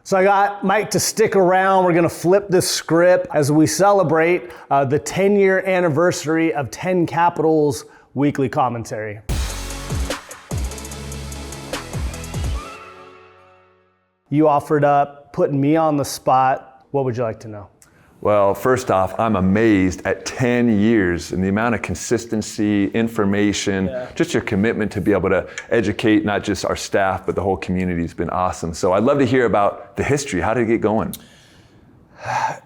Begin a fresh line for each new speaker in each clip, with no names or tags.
So I got Mike to stick around. We're gonna flip this script as we celebrate the 10-year anniversary of 10 Capital's weekly commentary. You offered up putting me on the spot. What would you like to know?
Well, first off, I'm amazed at 10 years and the amount of consistency, information, just your commitment to be able to educate not just our staff, but the whole community has been awesome. So I'd love to hear about the history. How did it get going?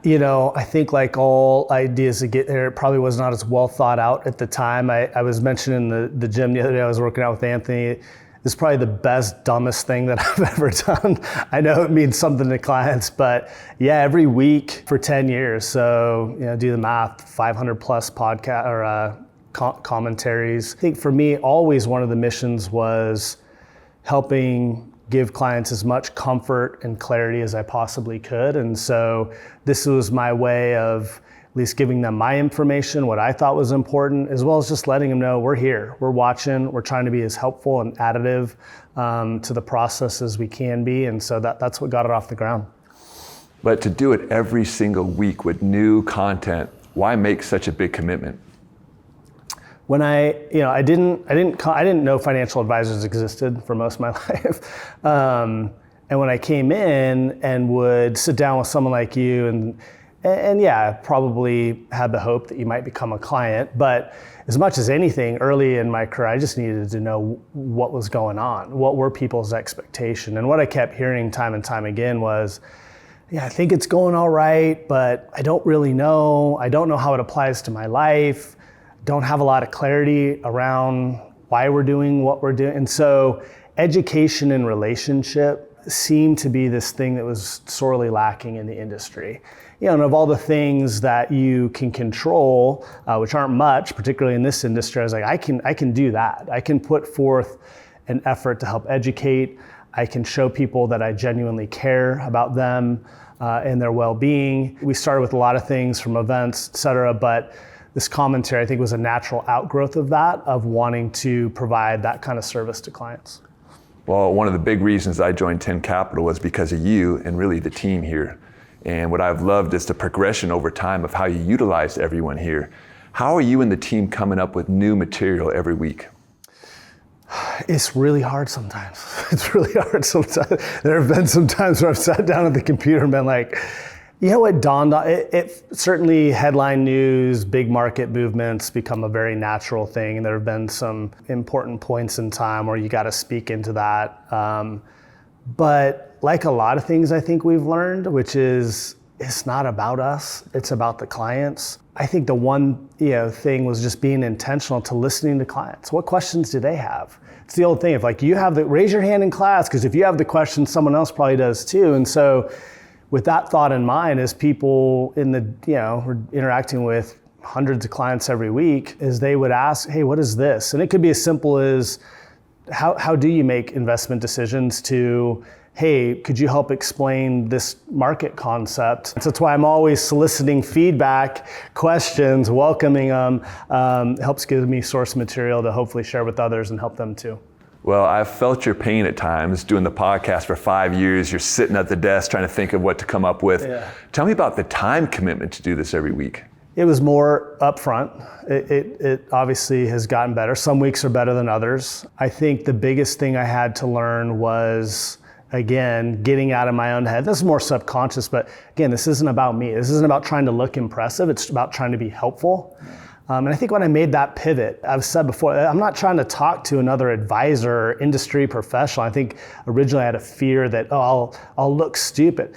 You know, I think like all ideas to get there, it probably was not as well thought out at the time. I was mentioning the gym the other day, I was working out with Anthony. This is probably the best, dumbest thing that I've ever done. I know it means something to clients, but yeah, every week for 10 years. So, you know, do the math, 500 plus podcast or commentaries. I think for me, always one of the missions was helping give clients as much comfort and clarity as I possibly could. And so this was my way of at least giving them my information, what I thought was important, as well as just letting them know we're here, we're watching, we're trying to be as helpful and additive to the process as we can be. And so that's what got it off the ground.
But to do it every single week with new content, why make such a big commitment?
When I didn't know financial advisors existed for most of my life. And when I came in and would sit down with someone like you and yeah, I probably had the hope that you might become a client, but as much as anything, early in my career, I just needed to know what was going on, what were people's expectations. And what I kept hearing time and time again was, yeah, I think it's going all right, but I don't really know. I don't know how it applies to my life. Don't have a lot of clarity around why we're doing what we're doing. And so education and relationship seemed to be this thing that was sorely lacking in the industry. You know, and of all the things that you can control, which aren't much, particularly in this industry, I was like, I can do that. I can put forth an effort to help educate. I can show people that I genuinely care about them and their well-being. We started with a lot of things from events, et cetera, but this commentary, I think, was a natural outgrowth of that, of wanting to provide that kind of service to clients.
Well, one of the big reasons I joined 10 Capital was because of you and really the team here. And what I've loved is the progression over time of how you utilize everyone here. How are you and the team coming up with new material every week?
It's really hard sometimes. It's really hard sometimes. There have been some times where I've sat down at the computer and been like, you know what dawned on it certainly headline news, big market movements become a very natural thing. And there have been some important points in time where you got to speak into that. But like a lot of things I think we've learned, which is it's not about us, it's about the clients. I think the one thing was just being intentional to listening to clients. What questions do they have? It's the old thing of like, raise your hand in class, because if you have the question, someone else probably does too. And so with that thought in mind, as people we're interacting with hundreds of clients every week, as they would ask, hey, what is this? And it could be as simple as, how do you make investment decisions, to, hey, could you help explain this market concept? So that's why I'm always soliciting feedback, questions, welcoming them. Helps give me source material to hopefully share with others and help them too.
Well, I've felt your pain at times doing the podcast for 5 years. You're sitting at the desk trying to think of what to come up with. Yeah. Tell me about the time commitment to do this every week.
It was more upfront. It obviously has gotten better. Some weeks are better than others. I think the biggest thing I had to learn was, again, getting out of my own head. This is more subconscious, but again, this isn't about me. This isn't about trying to look impressive. It's about trying to be helpful. And I think when I made that pivot, I've said before, I'm not trying to talk to another advisor or industry professional. I think originally I had a fear that, I'll look stupid.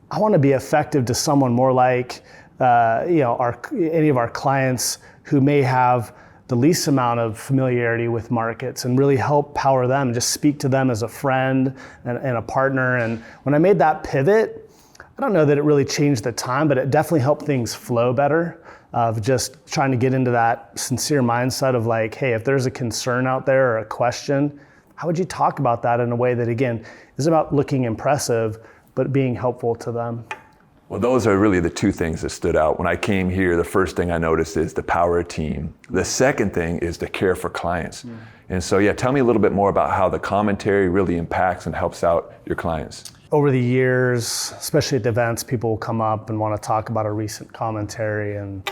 I want to be effective to someone more like any of our clients who may have the least amount of familiarity with markets, and really help power them, just speak to them as a friend and a partner. And when I made that pivot, I don't know that it really changed the time, but it definitely helped things flow better, of just trying to get into that sincere mindset of like, hey, if there's a concern out there or a question, how would you talk about that in a way that, again, is about looking impressive, but being helpful to them?
Well, those are really the two things that stood out. When I came here, the first thing I noticed is the power of team. The second thing is the care for clients. And so, tell me a little bit more about how the commentary really impacts and helps out your clients.
over the years, especially at the events, people will come up and want to talk about a recent commentary. And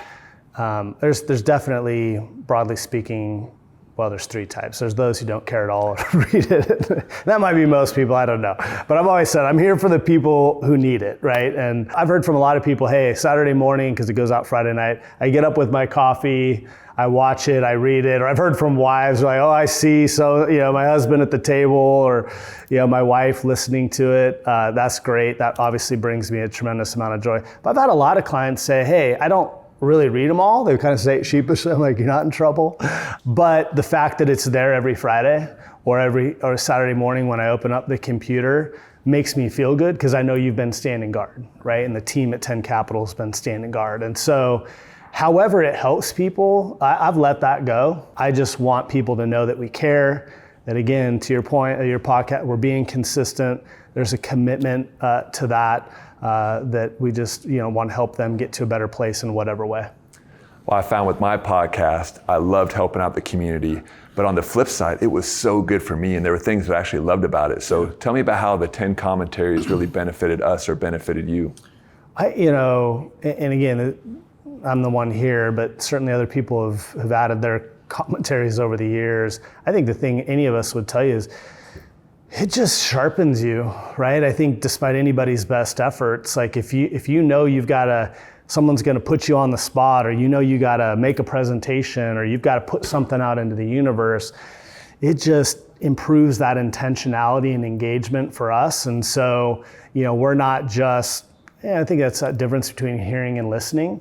there's definitely, broadly speaking, well, there's three types. There's those who don't care at all or read it. That might be most people, I don't know. But I've always said I'm here for the people who need it, right? And I've heard from a lot of people, hey, Saturday morning, because it goes out Friday night, I get up with my coffee, I watch it, I read it. Or I've heard from wives like, oh, I see, so, my husband at the table, or, my wife listening to it. That's great. That obviously brings me a tremendous amount of joy. But I've had a lot of clients say, hey, I don't really read them all. They kind of say it sheepishly. I'm like, you're not in trouble. But the fact that it's there every Friday or Saturday morning when I open up the computer makes me feel good, because I know you've been standing guard, right? And the team at 10 Capital has been standing guard. And so however it helps people, I've let that go. I just want people to know that we care, that again, to your point, your podcast, we're being consistent. There's a commitment to that. That we just want to help them get to a better place in whatever way.
Well, I found with my podcast, I loved helping out the community. But on the flip side, it was so good for me, and there were things that I actually loved about it. So tell me about how the 10 commentaries really benefited us or benefited you. And again, I'm the one here, but certainly other people have added their commentaries over the years. I think the thing any of us would tell you is, it just sharpens you, right? I think despite anybody's best efforts, like if you know you've got someone's gonna put you on the spot, or you gotta make a presentation, or you've gotta put something out into the universe, it just improves that intentionality and engagement for us. And so, we're not just, I think that's that difference between hearing and listening.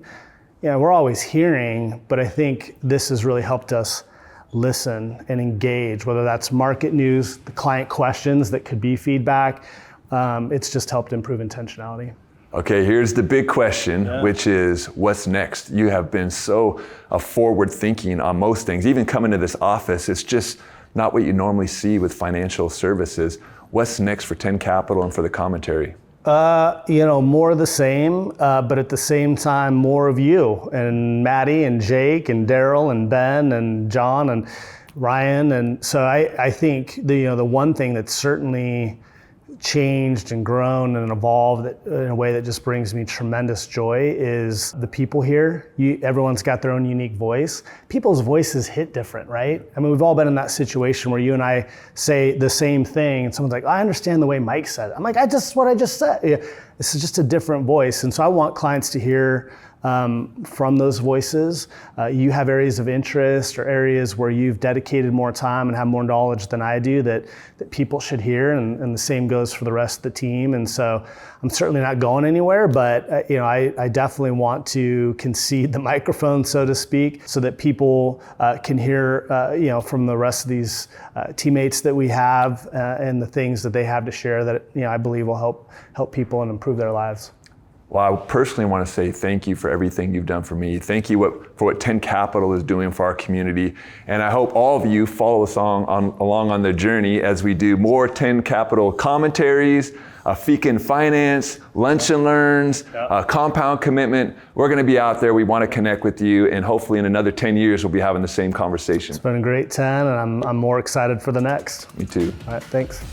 We're always hearing, but I think this has really helped us listen and engage, whether that's market news, the client questions that could be feedback. It's just helped improve intentionality. Okay, here's the big question, which is what's next? You have been so forward thinking on most things. Even coming to this office, it's just not what you normally see with financial services. What's next for 10 Capital and for the commentary?
More of the same, but at the same time, more of you and Maddie and Jake and Daryl and Ben and John and Ryan. And so I think the one thing that's certainly changed and grown and evolved in a way that just brings me tremendous joy is the people here. Everyone's got their own unique voice. People's voices hit different, right? I mean, we've all been in that situation where you and I say the same thing and someone's like, I understand the way Mike said it. I'm like, what I just said. Yeah, this is just a different voice. And so I want clients to hear from those voices. You have areas of interest or areas where you've dedicated more time and have more knowledge than I do that people should hear, and the same goes for the rest of the team. And so I'm certainly not going anywhere, but I definitely want to concede the microphone, so to speak, so that people can hear from the rest of these teammates that we have and the things that they have to share that I believe will help people and improve their lives.
Well, I personally want to say thank you for everything you've done for me. Thank you for what 10 Capital is doing for our community. And I hope all of you follow us along on the journey as we do more 10 Capital commentaries, Fekin Finance, Lunch and Learns, Compound Commitment. We're going to be out there. We want to connect with you. And hopefully in another 10 years, we'll be having the same conversation.
It's been a great 10, and I'm more excited for the next.
Me too.
All right, thanks.